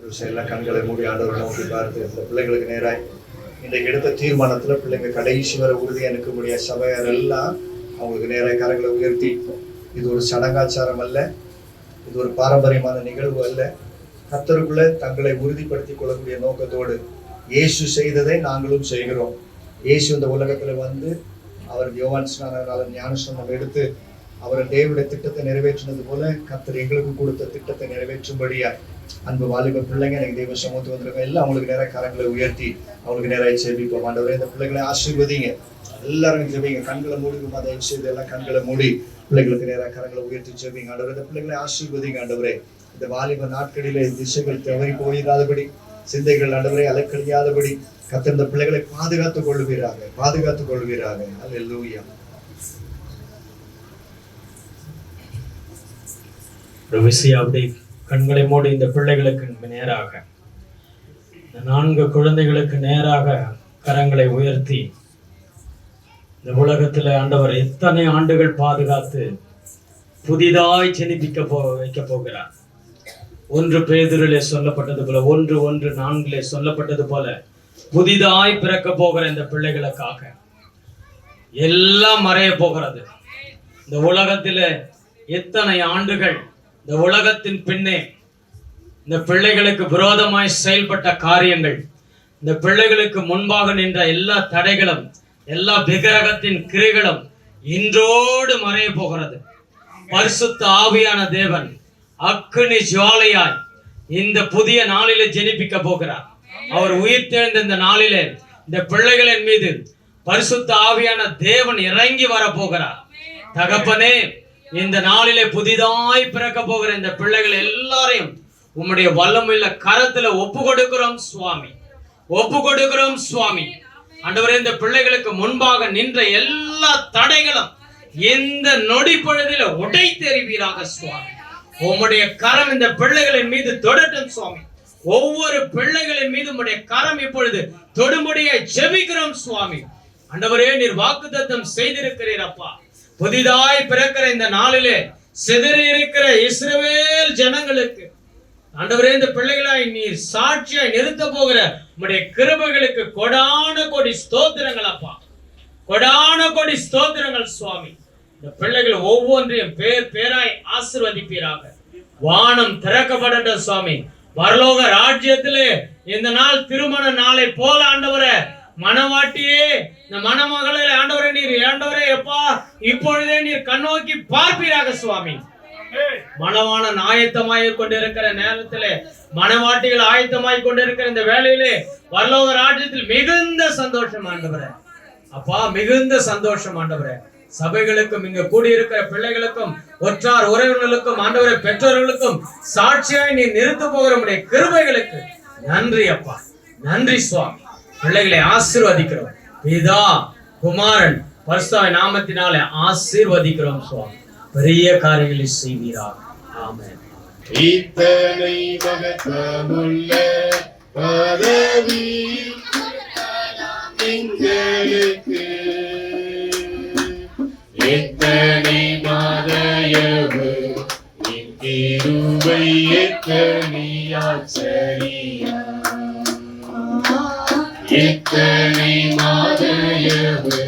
எல்லாம் கண்களை மூடி ஆண்டவரை நோக்கி பார்த்து இந்த பிள்ளைங்களுக்கு நேராய் இன்றைக்கு எடுத்த தீர்மானத்துல பிள்ளைங்க கடைசி வரை உறுதியா நிற்கக்கூடிய சபையார் எல்லாம் அவங்களுக்கு நேராக கரங்களை உயர்த்தி, இது ஒரு சடங்காச்சாரம் அல்ல, இது ஒரு பாரம்பரியமான நிகழ்வு அல்ல, கர்த்தருக்குள்ள தங்களை உறுதிப்படுத்திக் கொள்ளக்கூடிய நோக்கத்தோடு இயேசு செய்ததை நாங்களும் செய்கிறோம். இயேசு இந்த உலகத்துல வந்து அவர் யோவான் ஸ்நானனால ஞானஸ்நானம் எடுத்து அவர் தேவனுடைய திட்டத்தை நிறைவேற்றினது போல கர்த்தர் எங்களுக்கு கொடுத்த திட்டத்தை நிறைவேற்றும்படியா அன்பு வாலிப பிள்ளைங்க எனக்கு தெய்வ சமூகத்துக்கு வந்திருக்கோம். எல்லாம் அவங்களுக்கு நேராக கரங்களை உயர்த்தி அவங்களுக்கு நேராக ஜெபிப்போம். ஆண்டவரே இந்த பிள்ளைகளை ஆசீர்வதிங்க, எல்லாரும் ஜெபிங்க. கண்களை மூடி தயவு செய்து எல்லாம் கண்களை மூடி பிள்ளைகளுக்கு நேராக கரங்களை உயர்த்தி ஜெபிங்க. ஆண்டவரே இந்த பிள்ளைகளை ஆசீர்வதிங்க. ஆண்டவரே இந்த வாலிப நாட்களிலே திசைகள் தவறி போயிடாதபடி, சிந்தைகள் ஆண்டவரே அலைக்கழியாதபடி கர்த்தர் இந்த பிள்ளைகளை பாதுகாத்துக் கொள்வீராக, பாதுகாத்துக் கொள்வீராக. அல்லேலூயா. விசியாவுடைய கண்களை மூடி இந்த பிள்ளைகளுக்கு நேராக, இந்த 4 குழந்தைகளுக்கு நேராக கரங்களை உயர்த்தி, இந்த உலகத்துல ஆண்டவர் எத்தனை ஆண்டுகள் பாதுகாத்து புதிதாய் வைக்க போகிறார். 1 பேதுருவிலே சொல்லப்பட்டது போல, 1:4 சொல்லப்பட்டது போல புதிதாய் பிறக்க போகிற இந்த பிள்ளைகளுக்காக எல்லாம் மறைய போகிறது. இந்த உலகத்தில எத்தனை ஆண்டுகள் இந்த உலகத்தின் பின்னே இந்த பிள்ளைகளுக்கு விரோதமாய் செயல்பட்ட காரியங்கள், இந்த பிள்ளைகளுக்கு முன்பாக நின்ற எல்லா தடைகளும், எல்லா விக்கிரகத்தின் கிரைகளும் இன்றோடு மறைய போகிறது. பரிசுத்த ஆவியான தேவன் அக்கினி ஜுவாலையாய் இந்த புதிய நாளிலே ஜெனிப்பிக்க போகிறார். அவர் உயிர் தெழுந்த இந்த நாளிலே இந்த பிள்ளைகளின் மீது பரிசுத்த ஆவியான தேவன் இறங்கி வர போகிறார். தகப்பனே, இந்த நாளிலே புதிதாய் பிறக்க போகிற இந்த பிள்ளைகள் எல்லாரையும் உம்முடைய வல்லமையுள்ள கரத்துல ஒப்பு கொடுக்கிறோம் சுவாமி, ஒப்பு கொடுக்கிறோம் சுவாமி. ஆண்டவரே, இந்த பிள்ளைகளுக்கு முன்பாக நின்ற எல்லா தடைகளும் இந்த நொடி பொழுதில உடை தெரிவீராக சுவாமி. உம்முடைய கரம் இந்த பிள்ளைகளின் மீது தொடட்டும் சுவாமி. ஒவ்வொரு பிள்ளைகளின் மீது உம்முடைய கரம் இப்பொழுது தொடும்படியை ஜெபிக்கிறோம் சுவாமி. ஆண்டவரே, நீர் வாக்குத்தத்தம் செய்திருக்கிறீர் அப்பா. புதிதாய் பிறக்கிற இந்த நாளிலே சிதறி இருக்கிற இஸ்ரவேல் ஜனங்களுக்கு ஆண்டவரே, இந்த பிள்ளைகளாய் நீர் சாட்சியாய் நிறுத்த போகிற உம்முடைய கிருபைகளுக்கு கொடான கோடி ஸ்தோத்திரங்கள் அப்பா, கொடான கோடி ஸ்தோத்திரங்கள் சுவாமி. இந்த பிள்ளைகள் ஒவ்வொன்றையும் பேர் பேராய் ஆசீர்வதிப்பீராக. வானம் திறக்கப்படட்டும் சுவாமி. பரலோக ராஜ்யத்திலே இந்த நாள் திருமண நாளை போல ஆண்டவரே, மனவாட்டியே, இந்த மணமகளை ஆண்டவரே நீர் ஆண்டவரே எப்பா இப்பொழுதே நீர் கண்ணோக்கி பார்ப்பீராக சுவாமி. மணவாளன் ஆயத்தமாய் கொண்டிருக்கிற நேரத்திலே, மணவாட்டிகள் ஆயத்தமாய் கொண்டிருக்கிற இந்த வேளையிலே பரலோக ராஜ்யத்தில் மிகுந்த சந்தோஷம் ஆண்டவரே அப்பா, மிகுந்த சந்தோஷம் ஆண்டவரே. சபைகளுக்கும் இங்க கூடியிருக்கிற பிள்ளைகளுக்கும் ஒற்றார் உறவினர்களுக்கும் ஆண்டவரே பெற்றோர்களுக்கும் சாட்சியாய் நீ நிறுத்த போகிற உம்முடைய கிருபைகளுக்கு நன்றி அப்பா, நன்றி சுவாமி. பிள்ளைகளை ஆசீர்வதிக்கிறோம். பிதா குமாரன் பரிசுத்த நாமத்தினாலே ஆசீர்வதிக்கிறோம் சுவாமி. பெரிய காரியங்களை செய்வீராக. ஆமென். இத்தனை மகத்துவமுள்ள பதவி எங்களுக்கு, எத்தனை மாதயவு நின் கிருபை, எத்தனை ஆச்சரியம், எத்தனை மாதயவு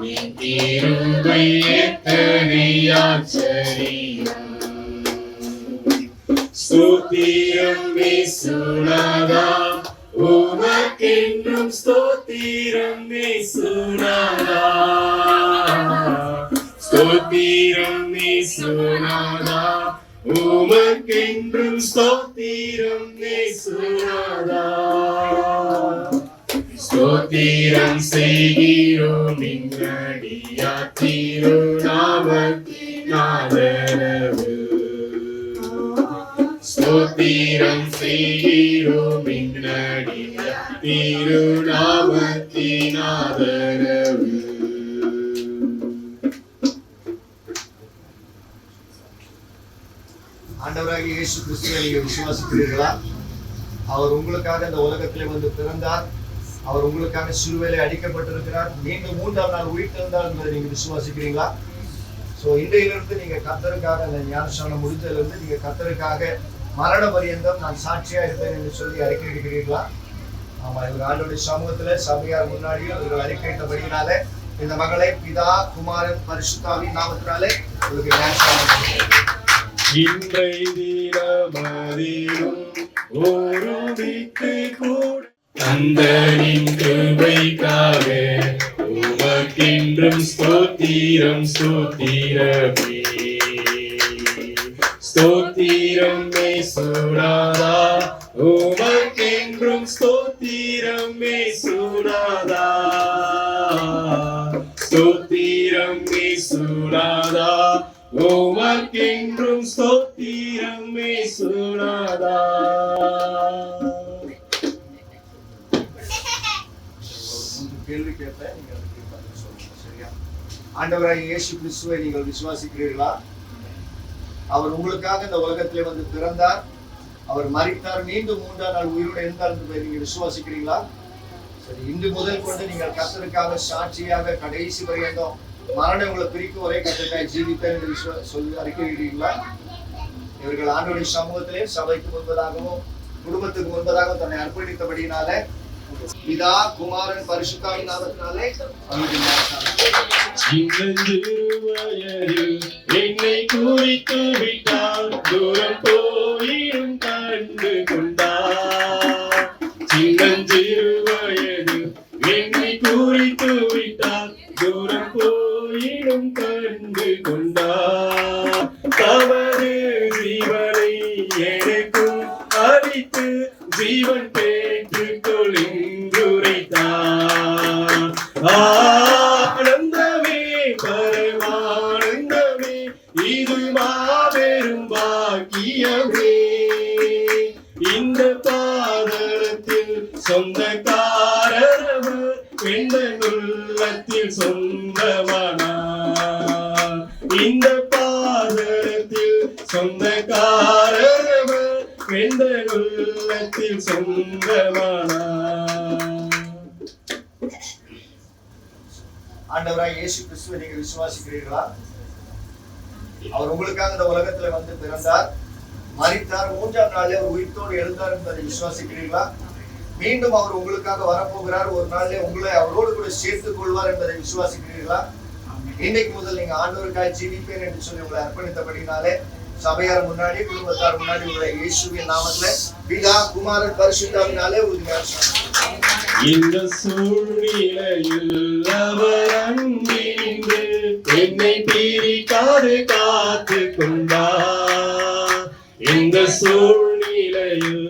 நின் கிருபை, எத்தனை ஆச்சரியம். ஸ்தோத்திரம் இயேசுநாதா, உமக்கென்றும் ஸ்தோத்திரம் இயேசுநாதா, ஸ்தோத்திரம் இயேசுநாதா, உமக்கென்றும் ஸ்தோத்திரம் இயேசுநாதா. ஸ்தோத்திரம் செய்கிறோம் இங்கடியா திருநாமத்தின் ஆதரவு, ஸ்தோத்திரம் செய்கிறோம் இங்கடியா திருநாமத்தின் ஆதரவு. ஆண்டவராகிய இயேசு கிறிஸ்துவை நீங்கள் விசுவாசிக்கிறீர்களா? அவர் உங்களுக்காக இந்த உலகத்திலே வந்து பிறந்தார், அவர் உங்களுக்காக சிலுவையிலே அடிக்கப்பட்டிருக்கிறார், மீண்டும் 3ஆம் நாள் உயிர்த்தெழுந்தார் என்பதை நீங்க விசுவாசிக்கிறீங்களா? ஸோ இன்றையிலிருந்து நீங்க கர்த்தருக்காக அந்த ஞானஸ்நானம் முடிஞ்சதிலிருந்து நீங்க கர்த்தருக்காக மரண பரியந்தம் நான் சாட்சியா இருப்பேன் என்று சொல்லி அறிக்கையிடுகிறீர்களா? ஆமா, இவர் ஆண்டோடைய சமூகத்துல சபையார் முன்னாடியும் இவர்கள் அறிக்கையிட்டபடியினாலே இந்த மகளை பிதா குமாரன் பரிசுத்தாவின் நாமத்தினாலே உங்களுக்கு இன்றை தினமதிலும் ஒருமித்து கூட தந்தனின் கிருபைக்காக உமக்கென்றும் ஸ்தோத்திரம் ஸ்தோத்திரமே ஸ்தோத்திரம் மேசுநாதா உமக்கென்றும் ஸ்தோத்திரம் மேசுநாதா ஸ்தோத்திரம் மேசுநாதா உமக்கென்றும் ஸ்தோத்திரம் மேசுநாதா. கேள்வி கேட்பேன், நீங்க அதுக்கு பதில் சொல்லுங்க. சரியா? ஆண்டவராகிய இயேசு கிறிஸ்துவை நீங்கள் விசுவாசிக்கிறீர்களா? அவர் உங்களுக்காக இந்த உலகத்திலே வந்து பிறந்தார், அவர் மரித்தார், மீண்டும் 3ஆம் நாள் உயிரோடு எழுந்தார் என்பதை நீங்க விசுவாசிக்கிறீங்களா? சரி, இன்று முதல் கொண்டு நீங்கள் கர்த்தருக்காக சாட்சியாக கடைசி பரியந்தம் மரணம் உங்களை பிரிக்கும் ஒரே கர்த்தருக்காக ஜீவிப்பேன் என்று சொல்லி அறிக்கையிடுறீங்களா? இவர்கள் ஆண்டவருடைய சமூகத்திலே சபைக்கு முன்பதாகவும் குடும்பத்துக்கு முன்பதாகவும் தன்னை அர்ப்பணித்தபடியினால பிதா குமாரன் பரிசுத்தாவின் நாமத்தினாலே என்னை குறித்து விட்டால் தூரம் போயிடும் கண்டு கொண்டார். சின்னஞ்சிறு வயது என்னை குறித்து விட்டால் தூரம் போயிடும் கண்டு கொண்டார். தவறு ஜீவனை எனக்கும் அளித்து ஜீவன் பெற்றுக் கொள்ளுரைத்தார். ஆனந்தமே பரமானந்தமே இது மாபெரும் பாக்கியமே. இந்த பாதளத்தில் சொந்தக்காரவர் எந்த உள்ளத்தில் சொந்தமானார். இந்த பாதளத்தில் சொந்தக்காரவர் எந்த உள்ளத்தில் சொந்தமானார். ஆண்டவராய் இயேசு கிறிஸ்துவை நீங்கள் விசுவாசிக்கிறீர்களா? அவர் உங்களுக்காக இந்த உலகத்துல வந்து பிறந்தார், மரித்தார், 3ஆம் நாளில் அவர் உயிர்த்தோடு எழுந்தார் என்பதை விசுவாசிக்கிறீர்களா? மீண்டும் அவர் உங்களுக்காக வரப்போகிறார், ஒரு நாளிலே உங்களை அவரோடு கூட சேர்த்துக் கொள்வார் என்பதை விசுவாசிக்கிறீர்களா? இன்னைக்கு முதல் நீங்க ஆண்டவருக்காக ஜீவிப்பேன் என்று சொல்லி உங்களை அர்ப்பணித்தபடினாலே சபையார் முன்னாடி குடும்பத்தார் முன்னாடி உங்களை இயேசுவின் நாமத்துல பிதா குமாரன் பரிசுத்தாவினாலே இந்த சூழ்நிலையில் அவர் அன்பினின்று என்னை பிரிக்காது காத்து கொண்டார். இந்த சூழ்நிலையில்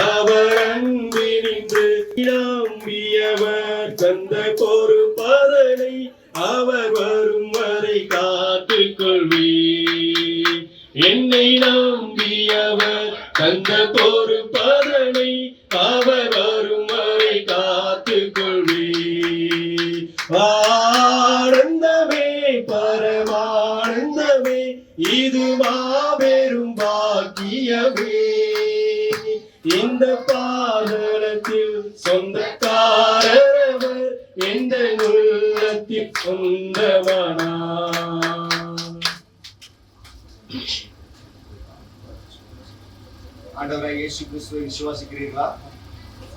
அவர் அன்பினின்று நம்பியவர் தந்த பொறுப்பதனை அவர் வரும் வரை காத்துக் கொள்வீர். என்னை நம்பியவர் தந்த பொறுப்பதனை அவர் வரும் வரை காத்துக் கொள்வீர். ஆனந்தமே பரமானந்தமே இது மாபெரும் பாக்கியமே. இந்த பாதளத்தில் சொந்தக்காரவர் எந்த உள்ளத்தில் சொந்தமானார். ஆண்டவராய் இயேசு கிறிஸ்துவை விசுவாசிக்கிறீர்களா?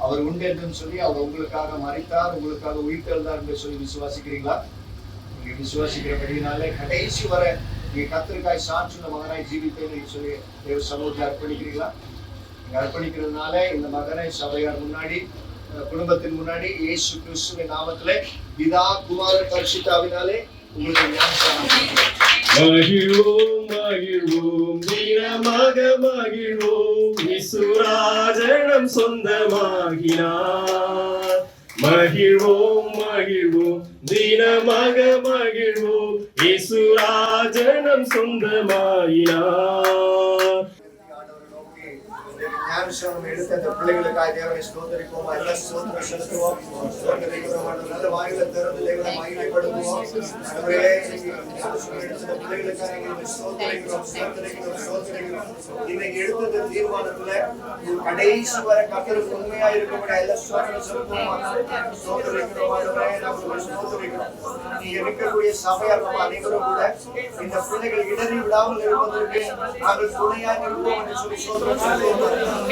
அவர் உண்டு என்று சொல்லி அவர் உங்களுக்காக மரித்தார், உங்களுக்காக உயிர்த்தெழுந்தார் என்று சொல்லி விசுவாசிக்கிறீங்களா? நீங்க விசுவாசிக்கிறபடினாலே கடைசி வர நீங்க கர்த்தருக்காய் சாட்சியுள்ள மகனாய் ஜீவிப்பேன் சொல்லி தேவ சமூகத்தை அர்ப்பணிக்கிறீங்களா? நீங்க அர்ப்பணிக்கிறதுனால இந்த மகனை சபையார் முன்னாடி குடும்பத்தின் முன்னாடி இயேசு கிறிஸ்துவின் நாமத்திலே பிதா குமாரன் பரிசுத்தாவினாலே உங்களுக்கு மகிழ்வோம் மகிழ்வோம் தினமாக மகிழ்வோம் இசுராஜனம் சொந்தமாகினார். மகிழ்வோம் மகிழ்வோம் தினமாக மகிழ்வோம் இசுராஜனம் சொந்தமாகினார். ஞானஸ்நானம் எடுத்து அந்த பிள்ளைகளுக்காக தேவனை ஸ்தோத்திரிப்போம். எல்லாம் ஸ்தோத்திரம் செலுத்துவோம். ஸ்தோத்திரிக்கிறோம். நல்ல வாயில திறந்து தேவனை மகிமைப்படுத்துவோம். ஆண்டவரே, ஞானஸ்நானம் எடுத்த அந்த பிள்ளைகளுக்காக நாங்கள் ஸ்தோத்திரிக்கிறோம், ஸ்தோத்திரிக்கிறோம், ஸ்தோத்திரிக்கிறோம். இன்னைக்கு எடுத்த தீர்மானத்துல கடைசி வரை கர்த்தருக்கு உண்மையா இருக்கக்கூடிய எல்லா ஸ்தோத்திரம் செலுத்துவோம். ஸ்தோத்திரிக்கிறோம். ஆண்டவரே, நாங்கள் ஸ்தோத்திரிக்கிறோம். நீ இருக்கக்கூடிய சபையார் நம்ம அனைவரும் கூட இந்த பிள்ளைகள் இடறி விடாமல் இருப்பதற்கு நாங்கள் துணையா இருப்போம் என்று சொல்லி ஸ்தோத்திரம் செலுத்துவோம்.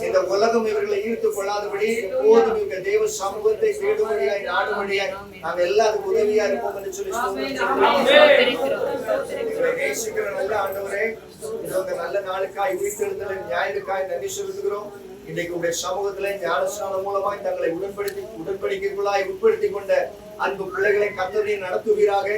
இந்த உலகம் இவர்களை ஈர்த்துக் கொள்ளாதபடி எப்போதும் இந்த தேவ சமூகத்தை தேடும்படியாய் நாடும்படியாய் நாங்கள் எல்லாருக்கும் உதவியா இருப்போம் என்று சொல்லி நேசிக்கிற நல்ல ஆண்டவரே, இந்த நல்ல நாளுக்காய் உயிர்த்தெழுதலை ஞாயிறுக்காய் நன்றி செலுத்துகிறோம். இன்றைக்கு உடைய சமூகத்திலே ஞானஸ்நானம் மூலமாய் தங்களை உடன்படிக்கைக்குள்ளாய் உட்படுத்திக் கொண்ட அன்பு பிள்ளைகளை கர்த்தரே நடத்துவீராக.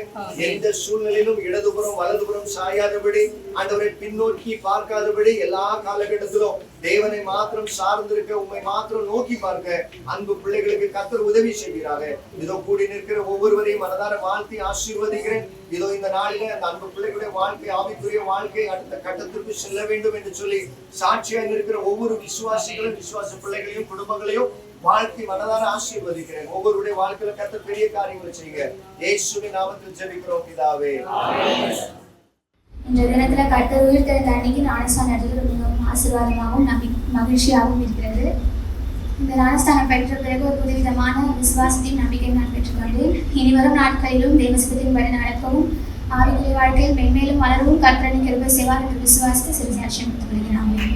எந்த சூழ்நிலையிலும் இடதுபுறம் வலதுபுறம் சாயாதபடி, ஆண்டவரை பின்னோக்கி பார்க்காதபடி, எல்லா காலகட்டத்திலும் தேவனை மாத்திரம் சார்ந்திருக்க, உண்மை மாத்திரம் நோக்கி பார்க்க அன்பு பிள்ளைகளுக்கு கர்த்தர் உதவி செய்வீராக. இதோ கூடி நிற்கிற ஒவ்வொருவரையும் மனதார வாழ்த்தி ஆசீர்வதிக்கிறேன். இதோ இந்த நாளிலே அந்த அன்பு பிள்ளைகளுடைய வாழ்க்கை, ஆவிக்குரிய வாழ்க்கை அடுத்த கட்டத்திற்கு செல்ல வேண்டும் என்று சொல்லி சாட்சியாக இருக்கிற ஒவ்வொரு விசுவாசிகளும், விசுவாச பிள்ளைகளையும், குடும்பங்களையும் வாழ்க்கை மனதார ஆசீர்வதிக்கிறேன். ஒவ்வொருடைய வாழ்க்கையில கர்த்தர் பெரிய காரியங்களை செய்யுங்க. இயேசுவின் நாமத்தில் ஜெபிக்கிறோம் பிதாவே. இந்த தினத்துல கர்த்தர் உயிர்த்தெழுந்த அன்னைக்கு ஞானஸ்நானம் எடுத்தது மிகவும் ஆசீர்வாதமாகவும் மகிழ்ச்சியாகவும் இருக்கிறது. இந்த ஞானஸ்நானம் பெற்ற பிறகு ஒரு புதுவிதமான விசுவாசத்தையும் நம்பிக்கையும் நான் பெற்றுக்கொண்டேன். இனி வரும் நாட்களிலும் தேவசத்தின்படி நடக்கவும், ஆவிக்குரிய வாழ்க்கையில் மென்மேலும் வளரவும் கர்த்தரின் கிருபை செய்வார் என்று விசுவாசித்து சிறு சாட்சியம் கொடுத்து வருகிறேன்.